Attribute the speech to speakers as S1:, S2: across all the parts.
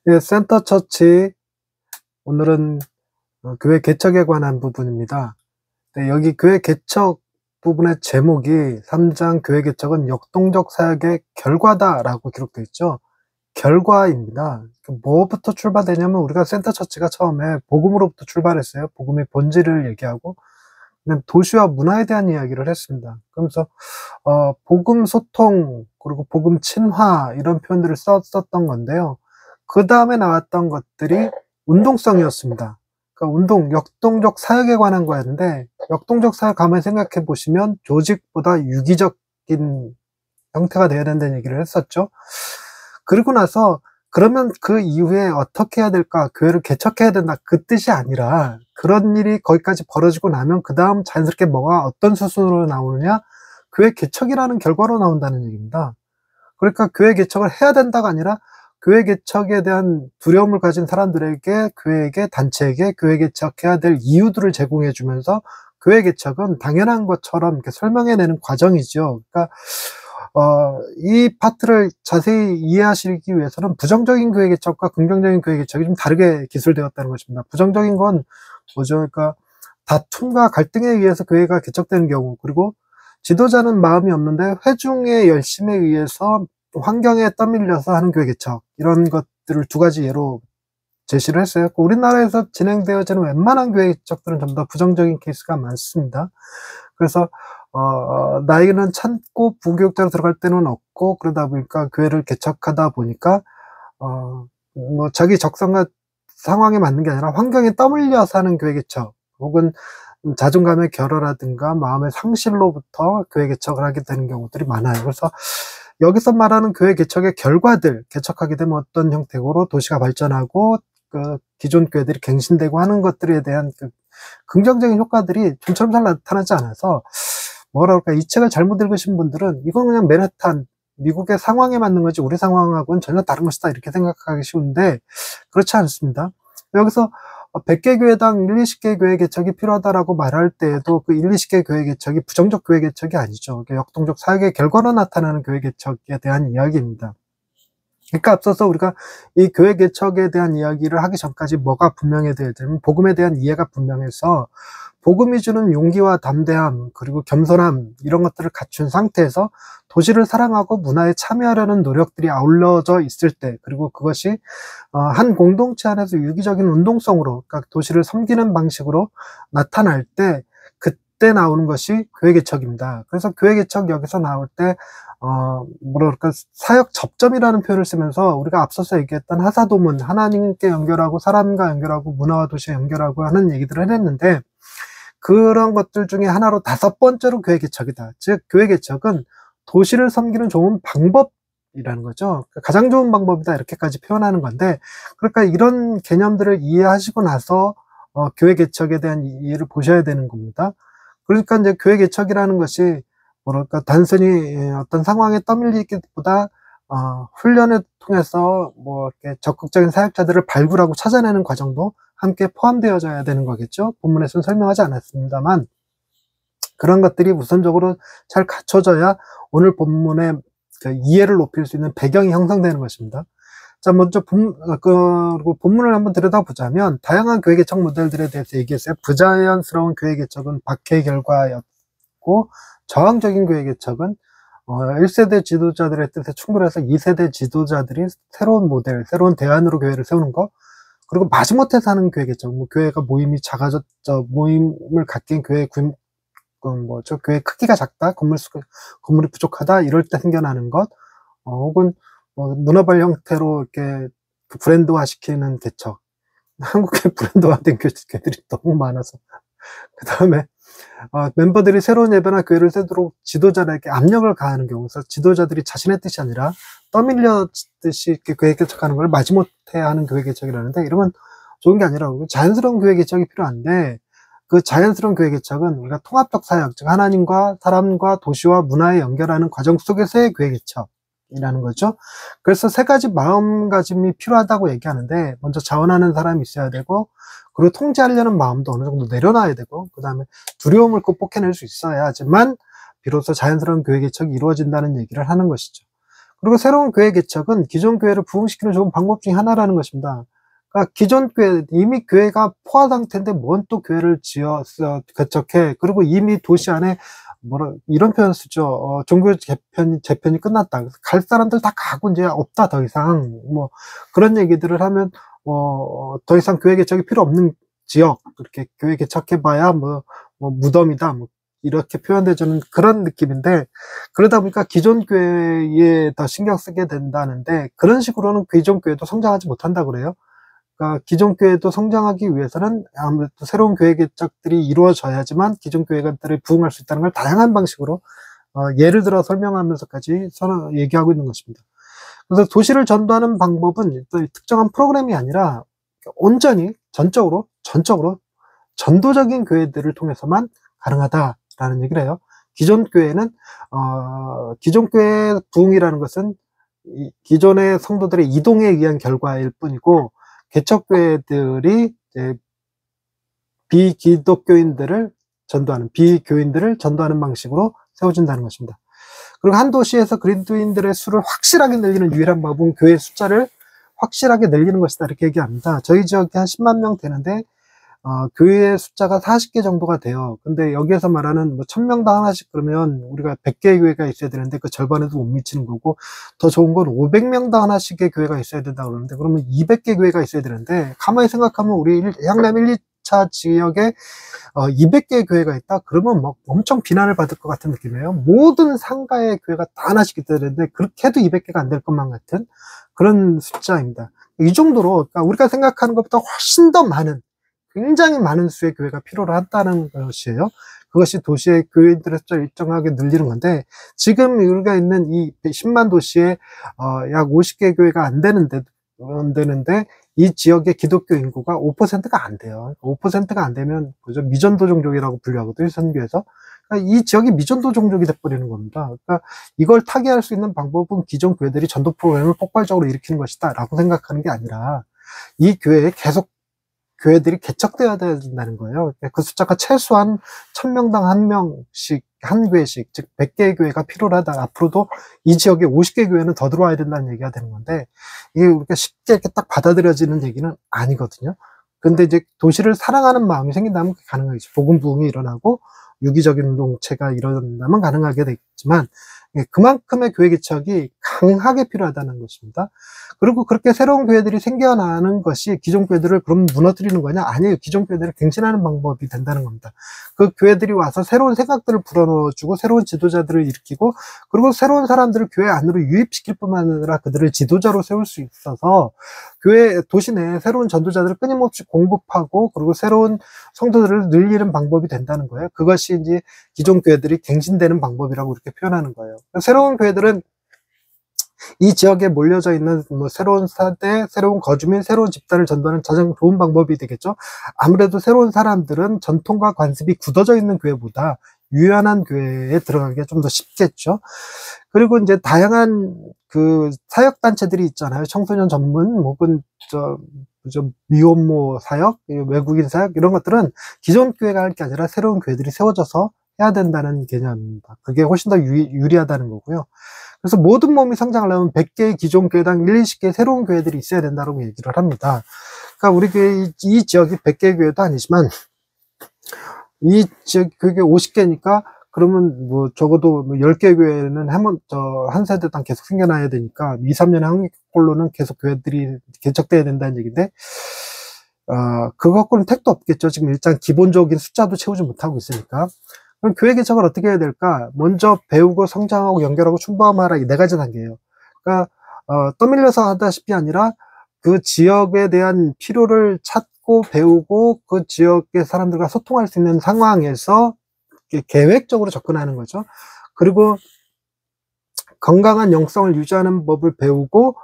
S1: 예, 센터 처치. 오늘은 교회 개척에 관한 부분입니다. 네, 여기 교회 개척 부분의 제목이 3장 교회 개척은 역동적 사역의 결과다라고 기록되어 있죠. 결과입니다. 뭐부터 출발되냐면 우리가 센터 처치가 처음에 복음으로부터 출발했어요. 복음의 본질을 얘기하고 그다음 도시와 문화에 대한 이야기를 했습니다. 그러면서 복음 소통 그리고 복음 친화 이런 표현들을 썼던 건데요. 그 다음에 나왔던 것들이 운동성이었습니다. 그러니까 역동적 사역에 관한 거였는데, 역동적 사역 가만히 생각해 보시면 조직보다 유기적인 형태가 되어야 된다는 얘기를 했었죠. 그리고 나서 그러면 그 이후에 어떻게 해야 될까? 교회를 개척해야 된다. 그 뜻이 아니라 그런 일이 거기까지 벌어지고 나면 그 다음 자연스럽게 뭐가 어떤 수순으로 나오느냐? 교회 개척이라는 결과로 나온다는 얘기입니다. 그러니까 교회 개척을 해야 된다가 아니라 교회 개척에 대한 두려움을 가진 사람들에게, 교회에게, 단체에게 교회 개척해야 될 이유들을 제공해 주면서 교회 개척은 당연한 것처럼 이렇게 설명해내는 과정이죠. 그러니까 이 파트를 자세히 이해하시기 위해서는 부정적인 교회 개척과 긍정적인 교회 개척이 좀 다르게 기술되었다는 것입니다. 부정적인 건 뭐죠? 그러니까 다툼과 갈등에 의해서 교회가 개척되는 경우, 그리고 지도자는 마음이 없는데 회중의 열심에 의해서 환경에 떠밀려서 하는 교회 개척, 이런 것들을 두 가지 예로 제시를 했어요. 우리나라에서 진행되어지는 웬만한 교회 개척들은 전부 다 부정적인 케이스가 많습니다. 그래서 나이는 참고 부교육자로 들어갈 때는 없고, 그러다 보니까 교회를 개척하다 보니까 뭐 자기 적성과 상황에 맞는 게 아니라 환경에 떠밀려서 하는 교회 개척, 혹은 자존감의 결여라든가 마음의 상실로부터 교회 개척을 하게 되는 경우들이 많아요. 그래서 여기서 말하는 교회 개척의 결과들, 개척하게 되면 어떤 형태로 도시가 발전하고 그 기존 교회들이 갱신되고 하는 것들에 대한 그 긍정적인 효과들이 좀처럼 잘 나타나지 않아서, 뭐라 그럴까, 이 책을 잘못 읽으신 분들은 이건 그냥 맨하탄 미국의 상황에 맞는 거지 우리 상황하고는 전혀 다른 것이다 이렇게 생각하기 쉬운데, 그렇지 않습니다. 여기서 100개 교회당 1, 20개 교회 개척이 필요하다라고 말할 때에도 그 1, 20개 교회 개척이 부정적 교회 개척이 아니죠. 역동적 사역의 결과로 나타나는 교회 개척에 대한 이야기입니다. 그러니까 앞서서 우리가 이 교회 개척에 대한 이야기를 하기 전까지 뭐가 분명해야 되냐면, 복음에 대한 이해가 분명해서 복음이 주는 용기와 담대함 그리고 겸손함, 이런 것들을 갖춘 상태에서 도시를 사랑하고 문화에 참여하려는 노력들이 아울러져 있을 때, 그리고 그것이 한 공동체 안에서 유기적인 운동성으로, 그러니까 도시를 섬기는 방식으로 나타날 때, 그때 나오는 것이 교회 개척입니다. 그래서 교회 개척 여기서 나올 때 뭐랄까, 사역 접점이라는 표현을 쓰면서 우리가 앞서서 얘기했던 하사도문, 하나님께 연결하고 사람과 연결하고 문화와 도시에 연결하고 하는 얘기들을 했는데, 그런 것들 중에 하나로 5번째로 교회 개척이다. 즉 교회 개척은 도시를 섬기는 좋은 방법이라는 거죠. 가장 좋은 방법이다 이렇게까지 표현하는 건데, 그러니까 이런 개념들을 이해하시고 나서 교회 개척에 대한 이해를 보셔야 되는 겁니다. 그러니까 이제 교회 개척이라는 것이 뭐랄까, 단순히 어떤 상황에 떠밀리기보다 훈련을 통해서 뭐 이렇게 적극적인 사역자들을 발굴하고 찾아내는 과정도 함께 포함되어져야 되는 거겠죠. 본문에서는 설명하지 않았습니다만, 그런 것들이 우선적으로 잘 갖춰져야 오늘 본문의 그 이해를 높일 수 있는 배경이 형성되는 것입니다. 자, 먼저 그리고 본문을 한번 들여다보자면, 다양한 교회 개척 모델들에 대해서 얘기했어요. 부자연스러운 교회 개척은 박해의 결과였고, 저항적인 교회 개척은 1세대 지도자들의 뜻에 충돌해서 2세대 지도자들이 새로운 모델, 새로운 대안으로 교회를 세우는 거, 그리고 마지못해서 하는 교회 개척, 뭐 교회가 모임이 작아졌죠, 모임을 갖긴 교회 교회 크기가 작다, 건물이 부족하다, 이럴 때 생겨나는 것, 혹은 문어발 형태로 이렇게 브랜드화 시키는 개척. 한국의 브랜드화된 교회들이 너무 많아서. 그 다음에 멤버들이 새로운 예배나 교회를 세도록 지도자에게 압력을 가하는 경우, 그래서 지도자들이 자신의 뜻이 아니라 떠밀렸듯이 이렇게 교회 개척하는 걸 마지못해 하는 교회 개척이라는데, 이러면 좋은 게 아니라 자연스러운 교회 개척이 필요한데, 그 자연스러운 교회 개척은 우리가 통합적 사역, 즉 하나님과 사람과 도시와 문화에 연결하는 과정 속에서의 교회 개척이라는 거죠. 그래서 3가지 마음가짐이 필요하다고 얘기하는데, 먼저 자원하는 사람이 있어야 되고, 그리고 통제하려는 마음도 어느 정도 내려놔야 되고, 그 다음에 두려움을 극복해낼 수 있어야지만 비로소 자연스러운 교회 개척이 이루어진다는 얘기를 하는 것이죠. 그리고 새로운 교회 개척은 기존 교회를 부흥시키는 좋은 방법 중에 하나라는 것입니다. 그러니까 기존 교회, 이미 교회가 포화 상태인데 뭔 또 교회를 지어서 개척해. 그리고 이미 도시 안에 이런 표현 쓰죠. 종교 재편이 끝났다. 갈 사람들 다 가고 이제 없다, 더 이상. 그런 얘기들을 하면, 더 이상 교회 개척이 필요 없는 지역, 그렇게 교회 개척해봐야 무덤이다. 이렇게 표현되는 그런 느낌인데, 그러다 보니까 기존 교회에 더 신경 쓰게 된다는데, 그런 식으로는 기존 교회도 성장하지 못한다 그래요. 그러니까 기존 교회도 성장하기 위해서는 아무래도 새로운 교회 개척들이 이루어져야지만 기존 교회들이 부흥할 수 있다는 걸 다양한 방식으로 예를 들어 설명하면서까지 얘기하고 있는 것입니다. 그래서 도시를 전도하는 방법은 특정한 프로그램이 아니라 온전히 전적으로 전도적인 교회들을 통해서만 가능하다라는 얘기를 해요. 기존 교회는 기존 교회 부흥이라는 것은 기존의 성도들의 이동에 의한 결과일 뿐이고, 개척교회들이 비교인들을 전도하는 방식으로 세워진다는 것입니다. 그리고 한 도시에서 그리스도인들의 수를 확실하게 늘리는 유일한 방법은 교회 숫자를 확실하게 늘리는 것이다, 이렇게 얘기합니다. 저희 지역에 한 10만 명 되는데 교회 숫자가 40개 정도가 돼요. 근데 여기에서 말하는 1000명당 하나씩 그러면 우리가 100개의 교회가 있어야 되는데 그 절반에도 못 미치는 거고, 더 좋은 건 500명당 하나씩의 교회가 있어야 된다고 그러는데, 그러면 200개 교회가 있어야 되는데, 가만히 생각하면 우리 향남 1, 2차 지역에 200개의 교회가 있다? 그러면 엄청 비난을 받을 것 같은 느낌이에요. 모든 상가의 교회가 다 하나씩 있어야 되는데 그렇게 해도 200개가 안 될 것만 같은 그런 숫자입니다. 이 정도로, 그러니까 우리가 생각하는 것보다 훨씬 더 많은, 굉장히 많은 수의 교회가 필요로 한다는 것이에요. 그것이 도시의 교회인들의 숫자를 일정하게 늘리는 건데, 지금 우리가 있는 이 10만 도시에 약 50개 교회가 안 되는데 이 지역의 기독교 인구가 5%가 안 돼요. 5%가 안 되면 미전도 종족이라고 분류하거든요, 선교에서. 그러니까 이 지역이 미전도 종족이 돼버리는 겁니다. 그러니까 이걸 타개할 수 있는 방법은 기존 교회들이 전도 프로그램을 폭발적으로 일으키는 것이다 라고 생각하는 게 아니라, 이 교회에 계속 교회들이 개척되어야 된다는 거예요. 그 숫자가 최소한 1000명당 한 명씩, 한 교회씩, 즉 100개의 교회가 필요하다. 앞으로도 이 지역에 50개 교회는 더 들어와야 된다는 얘기가 되는 건데, 이게 우리가 쉽게 이렇게 딱 받아들여지는 얘기는 아니거든요. 근데 이제 도시를 사랑하는 마음이 생긴다면 그게 가능하겠죠. 복음 부흥이 일어나고 유기적인 운동체가 일어난다면 가능하게 되겠지만, 그만큼의 교회 개척이 강하게 필요하다는 것입니다. 그리고 그렇게 새로운 교회들이 생겨나는 것이 기존 교회들을 그럼 무너뜨리는 거냐? 아니에요. 기존 교회들을 갱신하는 방법이 된다는 겁니다. 그 교회들이 와서 새로운 생각들을 불어넣어주고 새로운 지도자들을 일으키고, 그리고 새로운 사람들을 교회 안으로 유입시킬 뿐만 아니라 그들을 지도자로 세울 수 있어서 교회 도시 내에 새로운 전도자들을 끊임없이 공급하고, 그리고 새로운 성도들을 늘리는 방법이 된다는 거예요. 그것이 이제 기존 교회들이 갱신되는 방법이라고 이렇게 표현하는 거예요. 새로운 교회들은 이 지역에 몰려져 있는 새로운 세대, 새로운 거주민, 새로운 집단을 전도하는 가장 좋은 방법이 되겠죠. 아무래도 새로운 사람들은 전통과 관습이 굳어져 있는 교회보다 유연한 교회에 들어가기가 좀 더 쉽겠죠. 그리고 이제 다양한 그 사역단체들이 있잖아요. 청소년 전문, 혹은 미혼모 사역, 외국인 사역, 이런 것들은 기존 교회가 할 게 아니라 새로운 교회들이 세워져서 해야 된다는 개념입니다. 그게 훨씬 더 유리하다는 거고요. 그래서 모든 몸이 성장하려면 100개의 기존 교회당 1, 20개의 새로운 교회들이 있어야 된다고 얘기를 합니다. 그러니까 우리 교회, 이 지역이 100개의 교회도 아니지만, 이 지역 교회 50개니까, 그러면 적어도 10개 교회는 한 세대당 계속 생겨나야 되니까, 2, 3년에 한 꼴로는 계속 교회들이 개척돼야 된다는 얘기인데, 그것과는 택도 없겠죠. 지금 일단 기본적인 숫자도 채우지 못하고 있으니까. 그럼 교회 개척을 어떻게 해야 될까? 먼저 배우고 성장하고 연결하고 충범하라, 이 4가지 단계예요. 그러니까 떠밀려서 하다시피 아니라 그 지역에 대한 필요를 찾고 배우고 그 지역의 사람들과 소통할 수 있는 상황에서 계획적으로 접근하는 거죠. 그리고 건강한 영성을 유지하는 법을 배우고,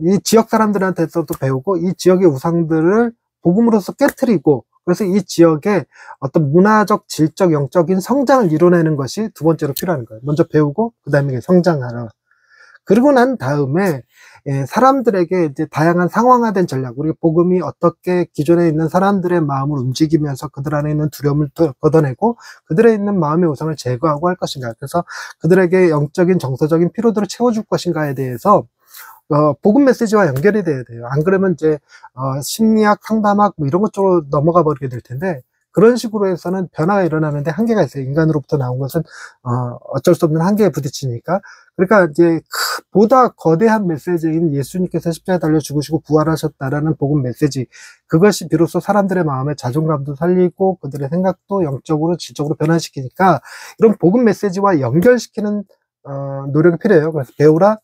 S1: 이 지역 사람들한테서도 배우고, 이 지역의 우상들을 복음으로써 깨트리고, 그래서 이 지역에 어떤 문화적, 질적, 영적인 성장을 이뤄내는 것이 두 번째로 필요한 거예요. 먼저 배우고, 그 다음에 성장하라. 그러고 난 다음에 사람들에게 이제 다양한 상황화된 전략, 우리 복음이 어떻게 기존에 있는 사람들의 마음을 움직이면서 그들 안에 있는 두려움을 걷어내고 그들의 있는 마음의 우상을 제거하고 할 것인가, 그래서 그들에게 영적인 정서적인 피로들을 채워줄 것인가에 대해서 복음 메시지와 연결이 돼야 돼요. 안 그러면 이제 심리학, 상담학 뭐 이런 것 쪽으로 넘어가 버리게 될 텐데, 그런 식으로 해서는 변화가 일어나는데 한계가 있어요. 인간으로부터 나온 것은 어쩔 수 없는 한계에 부딪히니까. 그러니까 이제 보다 거대한 메시지인 예수님께서 십자가에 달려 죽으시고 부활하셨다라는 복음 메시지, 그것이 비로소 사람들의 마음의 자존감도 살리고 그들의 생각도 영적으로 질적으로 변화시키니까 이런 복음 메시지와 연결시키는 노력이 필요해요. 그래서 배우라,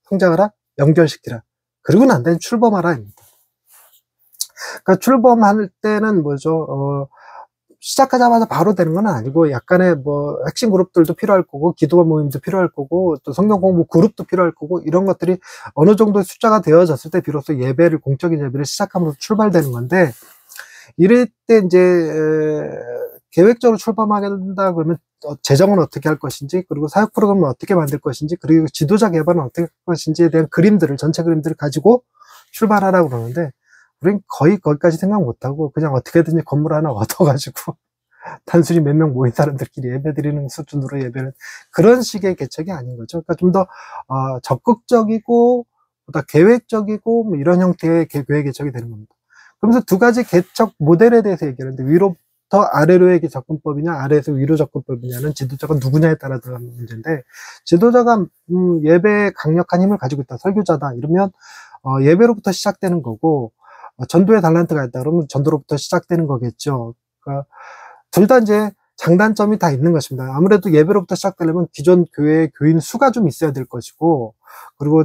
S1: 성장하라, 연결시키라. 그리고 난 다음에 출범하라입니다. 그러니까 출범할 때는 뭐죠? 시작하자마자 바로 되는 건 아니고 약간의 뭐 핵심 그룹들도 필요할 거고, 기도 모임도 필요할 거고, 또 성경 공부 그룹도 필요할 거고, 이런 것들이 어느 정도 숫자가 되어졌을 때 비로소 예배를, 공적인 예배를 시작함으로써 출발되는 건데, 이럴 때 이제 계획적으로 출범하게 된다 그러면 재정은 어떻게 할 것인지, 그리고 사역 프로그램을 어떻게 만들 것인지, 그리고 지도자 개발은 어떻게 할 것인지에 대한 그림들을, 전체 그림들을 가지고 출발하라고 그러는데, 우린 거의 거기까지 생각 못하고 그냥 어떻게든지 건물 하나 얻어가지고 단순히 몇 명 모인 사람들끼리 예배 드리는 수준으로 예배는, 그런 식의 개척이 아닌 거죠. 그러니까 좀 더 적극적이고 보다 계획적이고 뭐 이런 형태의 교회 개척이 되는 겁니다. 그러면서 두 가지 개척 모델에 대해서 얘기하는데, 위로부터 아래로의 접근법이냐, 아래에서 위로 접근법이냐는 지도자가 누구냐에 따라 들어가는 문제인데, 지도자가 예배에 강력한 힘을 가지고 있다, 설교자다 이러면 예배로부터 시작되는 거고, 전도의 달란트가 있다 그러면 전도로부터 시작되는 거겠죠. 그러니까 둘 다 이제 장단점이 다 있는 것입니다. 아무래도 예배로부터 시작되려면 기존 교회의 교인 수가 좀 있어야 될 것이고, 그리고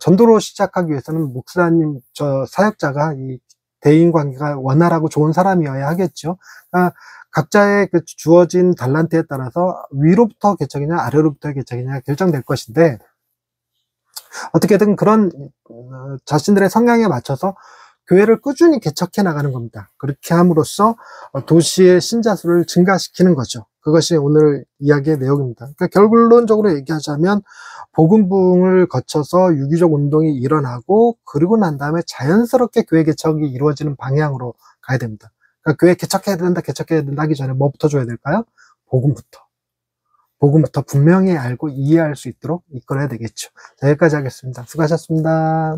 S1: 전도로 시작하기 위해서는 목사님, 사역자가 이 대인 관계가 원활하고 좋은 사람이어야 하겠죠. 그러니까 각자의 그 주어진 달란트에 따라서 위로부터 개척이냐 아래로부터 개척이냐 결정될 것인데, 어떻게든 그런 자신들의 성향에 맞춰서 교회를 꾸준히 개척해 나가는 겁니다. 그렇게 함으로써 도시의 신자 수를 증가시키는 거죠. 그것이 오늘 이야기의 내용입니다. 그러니까 결론적으로 얘기하자면, 복음 부흥을 거쳐서 유기적 운동이 일어나고, 그리고 난 다음에 자연스럽게 교회 개척이 이루어지는 방향으로 가야 됩니다. 그러니까 교회 개척해야 된다 하기 전에 뭐부터 줘야 될까요? 복음부터 분명히 알고 이해할 수 있도록 이끌어야 되겠죠. 자, 여기까지 하겠습니다. 수고하셨습니다.